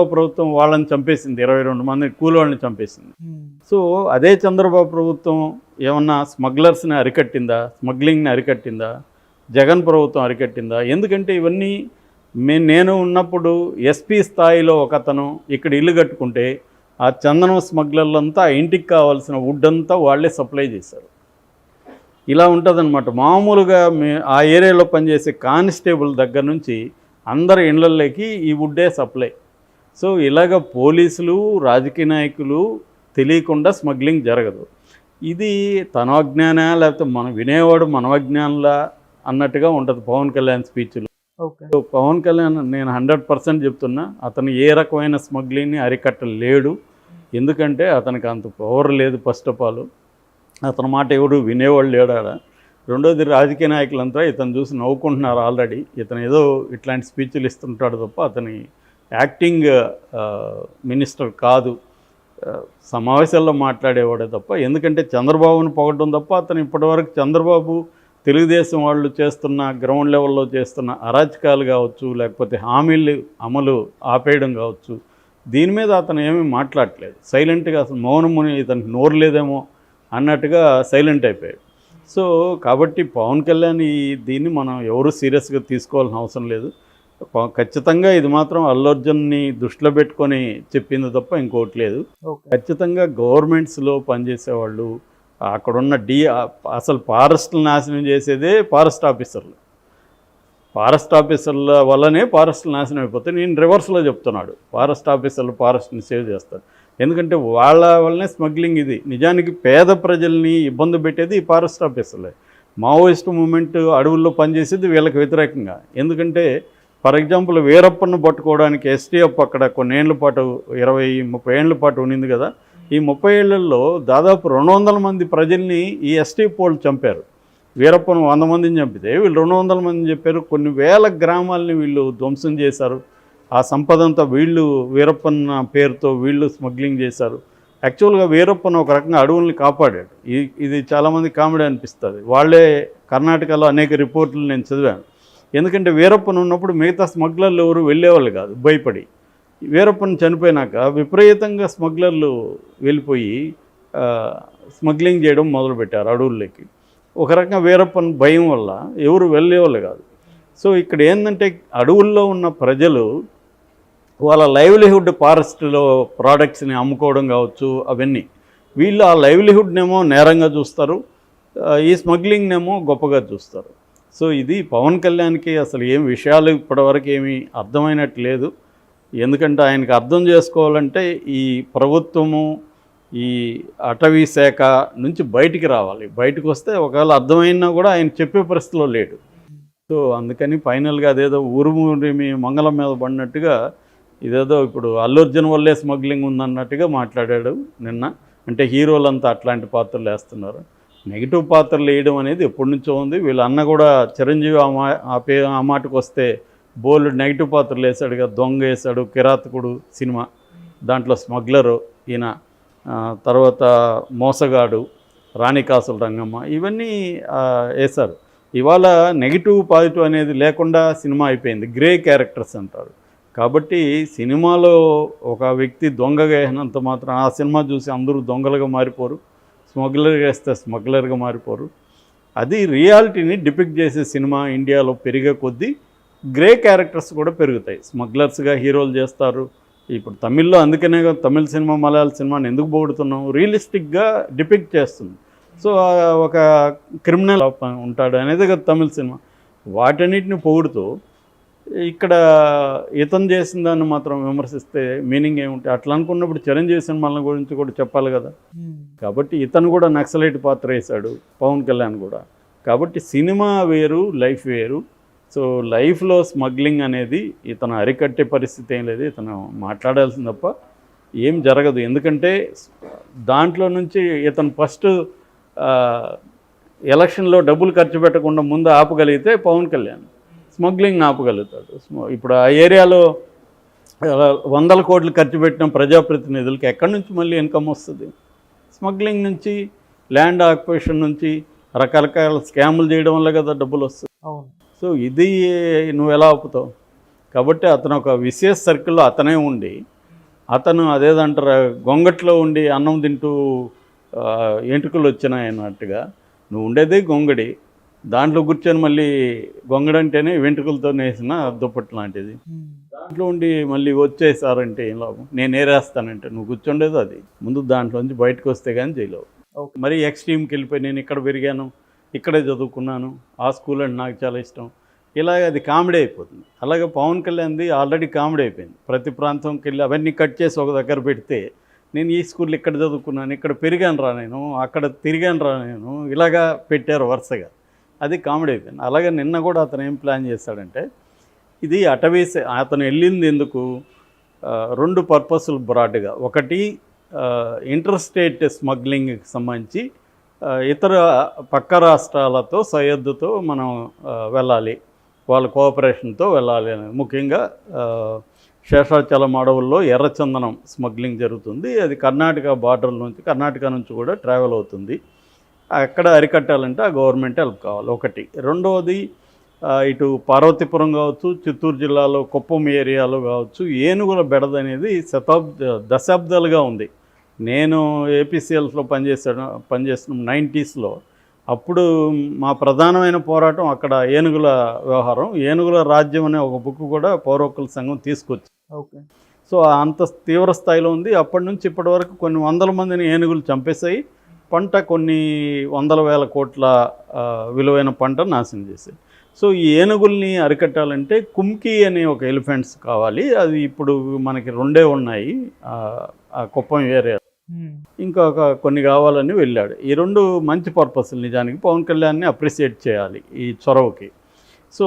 ప్రభుత్వం వాళ్ళని చంపేసింది, 22 మంది కూలి వాళ్ళని చంపేసింది. సో అదే చంద్రబాబు ప్రభుత్వం ఏమన్నా స్మగ్లర్స్ని అరికట్టిందా, స్మగ్లింగ్ని అరికట్టిందా, జగన్ ప్రభుత్వం అరికట్టిందా? ఎందుకంటే ఇవన్నీ నేను ఉన్నప్పుడు ఎస్పీ స్థాయిలో ఒకతను ఇక్కడ ఇల్లు కట్టుకుంటే ఆ చందనం స్మగ్లర్లంతా ఆ ఇంటికి కావాల్సిన వుడ్ అంతా వాళ్ళే సప్లై చేశారు. ఇలా ఉంటుందన్నమాట. మామూలుగా ఆ ఏరియాలో పనిచేసే కానిస్టేబుల్ దగ్గర నుంచి అందరి ఇళ్లలోకి ఈ వుడ్డే సప్లై. సో ఇలాగ పోలీసులు, రాజకీయ నాయకులు తెలియకుండా స్మగ్లింగ్ జరగదు. ఇది తన అజ్ఞానా లేకపోతే మనం వినేవాడు మనవజ్ఞానంలా అన్నట్టుగా ఉంటుంది పవన్ కళ్యాణ్ స్పీచ్లు. సో పవన్ కళ్యాణ్ నేను 100% చెప్తున్నా, అతను ఏ రకమైన స్మగ్లింగ్ని అరికట్టలేడు. ఎందుకంటే అతనికి అంత పవర్ లేదు. ఫస్ట్ ఆఫ్ ఆల్ అతని మాట ఎవడు వినేవాళ్ళు లేడాడ. రెండోది, రాజకీయ నాయకులంతా ఇతను చూసి నవ్వుకుంటున్నారు ఆల్రెడీ. ఇతను ఏదో ఇట్లాంటి స్పీచ్లు ఇస్తుంటాడు తప్ప అతని యాక్టింగ్ మినిస్టర్ కాదు, సమావేశాల్లో మాట్లాడేవాడే తప్ప. ఎందుకంటే చంద్రబాబుని పొగడడం తప్ప అతను ఇప్పటివరకు చంద్రబాబు తెలుగుదేశం వాళ్ళు చేస్తున్న గ్రౌండ్ లెవెల్లో చేస్తున్న అరాచకాలు కావచ్చు, లేకపోతే హామీలు అమలు ఆపేయడం కావచ్చు, దీని మీద అతను ఏమీ మాట్లాడట్లేదు. సైలెంట్గా అసలు మౌనముని ఇతనికి నోరు లేదేమో అన్నట్టుగా సైలెంట్ అయిపోయాడు. సో కాబట్టి పవన్ కళ్యాణ్ దీన్ని మనం ఎవరు సీరియస్గా తీసుకోవాల్సిన అవసరం లేదు. ఖచ్చితంగా ఇది మాత్రం అల్లు అర్జున్ని దృష్టిలో పెట్టుకొని చెప్పింది తప్ప ఇంకోటి లేదు. ఖచ్చితంగా గవర్నమెంట్స్లో పనిచేసేవాళ్ళు, అక్కడున్న అసలు ఫారెస్ట్ని నాశనం చేసేదే ఫారెస్ట్ ఆఫీసర్లు. ఫారెస్ట్ ఆఫీసర్ల వల్లనే ఫారెస్ట్లు నాశనం అయిపోతాయి. నేను రివర్స్లో చెప్తున్నాడు, ఫారెస్ట్ ఆఫీసర్లు ఫారెస్ట్ని సేవ్ చేస్తారు. ఎందుకంటే వాళ్ళ వల్లనే స్మగ్లింగ్. ఇది నిజానికి పేద ప్రజల్ని ఇబ్బంది పెట్టేది ఈ ఫారెస్ట్ ఆఫీసర్లే. మావోయిస్ట్ మూమెంట్ అడవుల్లో పనిచేసేది వీళ్ళకి వ్యతిరేకంగా. ఎందుకంటే ఫర్ ఎగ్జాంపుల్ వీరప్పను పట్టుకోవడానికి ఎస్టీఎఫ్ అక్కడ కొన్నేళ్ల పాటు 20-30 ఏళ్ల పాటు ఉండింది కదా. ఈ 30 ఏళ్లలో దాదాపు 200 మంది ప్రజల్ని ఈ ఎస్టీఎఫ్ వాళ్ళు చంపారు. వీరప్పను 100 మందిని చంపితే వీళ్ళు 200 మందిని చెప్పారు. కొన్ని వేల గ్రామాలని వీళ్ళు ధ్వంసం చేశారు. ఆ సంపదంతా వీళ్ళు వీరప్పన్న పేరుతో వీళ్ళు స్మగ్లింగ్ చేశారు. యాక్చువల్గా వీరప్పన్ ఒక రకంగా అడవుల్ని కాపాడాడు. ఇది చాలామంది కామెడీ అనిపిస్తుంది. వాళ్ళే కర్ణాటకలో అనేక రిపోర్టులు నేను చదివాను. ఎందుకంటే వీరప్పన్ ఉన్నప్పుడు మిగతా స్మగ్లర్లు ఎవరు వెళ్ళేవాళ్ళు కాదు, భయపడి. వీరప్పన్ చనిపోయినాక విపరీతంగా స్మగ్లర్లు వెళ్ళిపోయి స్మగ్లింగ్ చేయడం మొదలుపెట్టారు అడవుల్లోకి. ఒక రకంగా వీరప్పన్ భయం వల్ల ఎవరు వెళ్ళేవాళ్ళు కాదు. సో ఇక్కడ ఏంటంటే అడవుల్లో ఉన్న ప్రజలు వాళ్ళ లైవ్లీహుడ్ ఫారెస్ట్లో ప్రోడక్ట్స్ని అమ్ముకోవడం కావచ్చు, అవన్నీ వీళ్ళు ఆ లైవ్లీహుడ్నేమో నేరంగా చూస్తారు, ఈ స్మగ్లింగ్నేమో గొప్పగా చూస్తారు. సో ఇది పవన్ కళ్యాణ్కి అసలు ఏం విషయాలు ఇప్పటివరకు ఏమీ అర్థమైనట్టు లేదు. ఎందుకంటే ఆయనకు అర్థం చేసుకోవాలంటే ఈ ప్రభుత్వము, ఈ అటవీ శాఖ నుంచి బయటికి రావాలి. బయటకు వస్తే ఒకవేళ అర్థమైనా కూడా ఆయన చెప్పే పరిస్థితిలో లేడు. సో అందుకని ఫైనల్గా అదేదో ఊరుమూరిమి మంగళం మీద పడినట్టుగా ఇదేదో ఇప్పుడు అల్లు అర్జున్ వల్లే స్మగ్లింగ్ ఉందన్నట్టుగా మాట్లాడాడు నిన్న. అంటే హీరోలంతా అట్లాంటి పాత్రలు వేస్తున్నారు. నెగిటివ్ పాత్రలు వేయడం అనేది ఎప్పటి నుంచో ఉంది. వీళ్ళ అన్న కూడా చిరంజీవి ఆ మాటకు వస్తే బోల్డ్ నెగిటివ్ పాత్రలు వేశాడుగా. దొంగ వేశాడు, కిరాతకుడు సినిమా, దాంట్లో స్మగ్లరు ఈయన, తర్వాత మోసగాడు, రాణికాసుల రంగమ్మ, ఇవన్నీ వేశారు. ఇవాళ నెగిటివ్ పాజిటివ్ అనేది లేకుండా సినిమా అయిపోయింది. గ్రే క్యారెక్టర్స్ అంటారు. కాబట్టి సినిమాలో ఒక వ్యక్తి దొంగగా వేసినంత మాత్రం ఆ సినిమా చూసి అందరూ దొంగలుగా మారిపోరు, స్మగ్లర్గా వేస్తే స్మగ్లర్గా మారిపోరు. అది రియాలిటీని డిపిక్ట్ చేసే సినిమా ఇండియాలో పెరిగే కొద్దీ గ్రే క్యారెక్టర్స్ కూడా పెరుగుతాయి. స్మగ్లర్స్గా హీరోలు చేస్తారు. ఇప్పుడు తమిళ్లో అందుకనే తమిళ సినిమా, మలయాళ సినిమాని ఎందుకు పొగుడుతున్నాం, రియలిస్టిక్గా డిపిక్ట్ చేస్తుంది. సో ఒక క్రిమినల్ ఉంటాడు అనేది కదా తమిళ సినిమా. వాటన్నిటిని పొగుడుతూ ఇక్కడ ఇతను చేసిన దాన్ని మాత్రం విమర్శిస్తే మీనింగ్ ఏముంటుంది? అట్లా అనుకున్నప్పుడు చిరంజీవి సినిమాల గురించి కూడా చెప్పాలి కదా. కాబట్టి ఇతను కూడా నక్సలైట్ పాత్ర వేశాడు, పవన్ కళ్యాణ్ కూడా. కాబట్టి సినిమా వేరు, లైఫ్ వేరు. సో లైఫ్లో స్మగ్లింగ్ అనేది ఇతను అరికట్టే పరిస్థితి ఏం లేదు. ఇతను మాట్లాడాల్సింది తప్ప ఏం జరగదు. ఎందుకంటే దాంట్లో నుంచి ఇతను ఫస్ట్ ఎలక్షన్లో డబ్బులు ఖర్చు పెట్టకుండా ముందు ఆపగలిగితే పవన్ కళ్యాణ్ స్మగ్లింగ్ ఆపగలుగుతాడు. ఇప్పుడు ఆ ఏరియాలో 100 కోట్లు ఖర్చు పెట్టిన ప్రజాప్రతినిధులకి ఎక్కడి నుంచి మళ్ళీ ఇన్కమ్ వస్తుంది? స్మగ్లింగ్ నుంచి, ల్యాండ్ ఆక్యుపేషన్ నుంచి, రకరకాల స్కాములు చేయడం వల్ల కదా డబ్బులు వస్తుంది. సో ఇది నువ్వు ఎలా ఆపుతావు? కాబట్టి అతను ఒక విశేష సర్కిల్లో అతనే ఉండి, అతను అదేదంటారు గొంగట్లో ఉండి అన్నం తింటూ ఎంటుకలు వచ్చినాయి అన్నట్టుగా, నువ్వు ఉండేది గొంగడి, దాంట్లో కూర్చొని మళ్ళీ గొంగడంటేనే వెంట్రుకలతో నేసిన దుప్పటి లాంటిది, దాంట్లో ఉండి మళ్ళీ వచ్చేసారంటే ఏం లాభం, నేను ఏరేస్తానంటే నువ్వు కూర్చుండేది అది. ముందు దాంట్లోంచి బయటకు వస్తే కానీ చేయలేవు. మరీ ఎక్స్ట్రీమ్కి వెళ్ళిపోయి నేను ఇక్కడ పెరిగాను, ఇక్కడే చదువుకున్నాను, ఆ స్కూల్ అంటే నాకు చాలా ఇష్టం, ఇలాగ అది కామెడీ అయిపోతుంది. అలాగే పవన్ కళ్యాణ్ది ఆల్రెడీ కామెడీ అయిపోయింది. ప్రతి ప్రాంతంకి వెళ్ళి అవన్నీ కట్ చేసి ఒక దగ్గర పెడితే, నేను ఈ స్కూల్ ఇక్కడ చదువుకున్నాను, ఇక్కడ పెరిగాను రా నేను, అక్కడ తిరిగాను రా నేను, ఇలాగా పెట్టారు వరుసగా. అది కామెడీ అయిపోయింది. అలాగే నిన్న కూడా అతను ఏం ప్లాన్ చేశాడంటే, ఇది అటవీసే అతను వెళ్ళింది ఎందుకు, రెండు పర్పస్లు బ్రాడ్గా. ఒకటి ఇంటర్ స్టేట్ స్మగ్లింగ్కి సంబంధించి ఇతర పక్క రాష్ట్రాలతో సయోధ్యతో మనం వెళ్ళాలి, వాళ్ళ కోఆపరేషన్తో వెళ్ళాలి అనేది. ముఖ్యంగా శేషాచలం అడవుల్లో ఎర్రచందనం స్మగ్లింగ్ జరుగుతుంది. అది కర్ణాటక బార్డర్ నుంచి, కర్ణాటక నుంచి కూడా ట్రావెల్ అవుతుంది. అక్కడ అరికట్టాలంటే ఆ గవర్నమెంట్ హెల్ప్ కావాలి ఒకటి. రెండవది ఇటు పార్వతీపురం కావచ్చు, చిత్తూరు జిల్లాలో కుప్పం ఏరియాలో కావచ్చు, ఏనుగుల బెడద అనేది దశాబ్దాలుగా ఉంది. నేను ఏపీసీఎల్స్లో పనిచేసిన 90స్లో, అప్పుడు మా ప్రధానమైన పోరాటం అక్కడ ఏనుగుల వ్యవహారం. ఏనుగుల రాజ్యం అనే ఒక బుక్ కూడా పౌర హక్కుల సంఘం తీసుకొచ్చి, ఓకే. సో అంత తీవ్ర స్థాయిలో ఉంది. అప్పటి నుంచి ఇప్పటి వరకు కొన్ని వందల మందిని ఏనుగులు చంపేశాయి. పంట కొన్ని వందల వేల కోట్ల విలువైన పంట నాశనం చేశాయి. సో ఈ ఏనుగుల్ని అరికట్టాలంటే కుంకి అనే ఒక ఎలిఫెంట్స్ కావాలి. అది ఇప్పుడు మనకి 2 ఉన్నాయి ఆ కుప్పం ఏరియా. ఇంకొక కొన్ని కావాలని వెళ్ళాడు. ఈ 2 మంచి పర్పస్లు. నిజానికి పవన్ కళ్యాణ్ని అప్రిషియేట్ చేయాలి ఈ చొరవకి. సో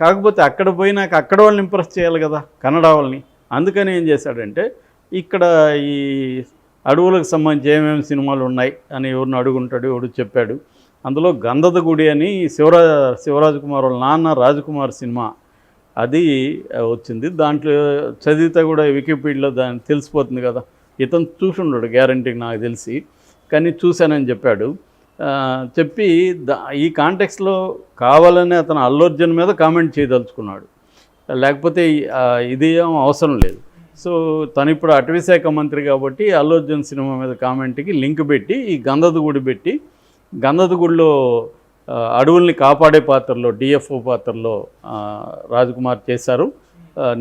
కాకపోతే అక్కడ పోయినాక అక్కడ వాళ్ళని ఇంప్రెస్ చేయాలి కదా, కన్నడ వాళ్ళని. అందుకని ఏం చేశాడంటే, ఇక్కడ ఈ అడవులకు సంబంధించి ఏమేమి సినిమాలు ఉన్నాయి అని ఎవరిని అడుగుంటాడు, ఎవడు చెప్పాడు. అందులో గంధద గుడి అని శివరాజ్ కుమార్ వాళ్ళ నాన్న రాజకుమార్ సినిమా అది వచ్చింది. దాంట్లో చదివితే కూడా వికీపీడియాలో దాన్ని తెలిసిపోతుంది కదా. ఇతను చూసుండడు గ్యారంటీకి నాకు తెలిసి, కానీ చూశానని చెప్పాడు. చెప్పి ఈ కాంటెక్స్లో కావాలని అతను అల్లు అర్జున్ మీద కామెంట్ చేయదలుచుకున్నాడు, లేకపోతే ఇది ఏం అవసరం లేదు. సో తను ఇప్పుడు అటవీశాఖ మంత్రి కాబట్టి అల్లు అర్జున్ సినిమా మీద కామెంట్కి లింక్ పెట్టి ఈ గంధద గుడి పెట్టి, గంధద గుడిలో అడవుల్ని కాపాడే పాత్రలో, డిఎఫ్ఓ పాత్రలో రాజకుమార్ చేశారు.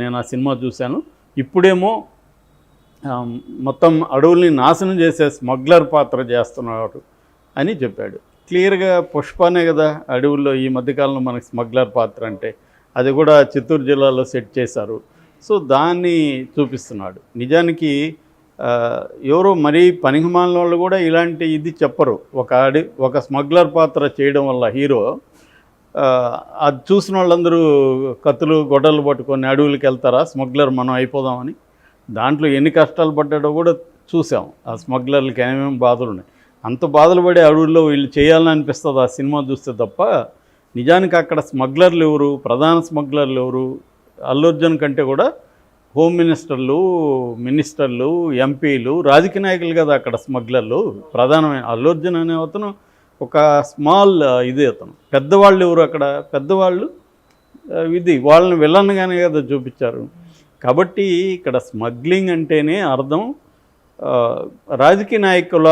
నేను ఆ సినిమా చూశాను. ఇప్పుడేమో మొత్తం అడవుల్ని నాశనం చేసే స్మగ్లర్ పాత్ర చేస్తున్నాడు అని చెప్పాడు. క్లియర్గా పుష్పనే కదా అడవుల్లో ఈ మధ్యకాలంలో మనకి స్మగ్లర్ పాత్ర అంటే, అది కూడా చిత్తూరు జిల్లాలో సెట్ చేశారు. సో దాన్ని చూపిస్తున్నాడు. నిజానికి ఎవరో మరీ పనికిమాలిన వాళ్ళు కూడా ఇలాంటి ఇది చెప్పరు. ఒక స్మగ్లర్ పాత్ర చేయడం వల్ల హీరో అది చూసిన వాళ్ళందరూ కత్తులు గొడ్డలు పట్టుకొని అడవులకి వెళ్తారా, స్మగ్లర్ మనం అయిపోదామని. దాంట్లో ఎన్ని కష్టాలు పడ్డాడో కూడా చూసాం. ఆ స్మగ్లర్లకి ఏమేమి బాధలు ఉన్నాయి. అంత బాధలు పడే అడవుల్లో వీళ్ళు చేయాలని అనిపిస్తుంది ఆ సినిమా చూస్తే తప్ప. నిజానికి అక్కడ స్మగ్లర్లు ఎవరు, ప్రధాన స్మగ్లర్లు ఎవరు, అల్లు అర్జున్ కంటే కూడా హోమ్ మినిస్టర్లు, ఎంపీలు, రాజకీయ నాయకులు కదా అక్కడ స్మగ్లర్లు. ప్రధానమైన అల్లు అర్జున్ అనే అతను ఒక స్మాల్ ఇది. అతను పెద్దవాళ్ళు ఎవరు అక్కడ, పెద్దవాళ్ళు ఇది వాళ్ళని విలన్గానే కదా చూపించారు. కాబట్టి ఇక్కడ స్మగ్లింగ్ అంటేనే అర్థం రాజకీయ నాయకుల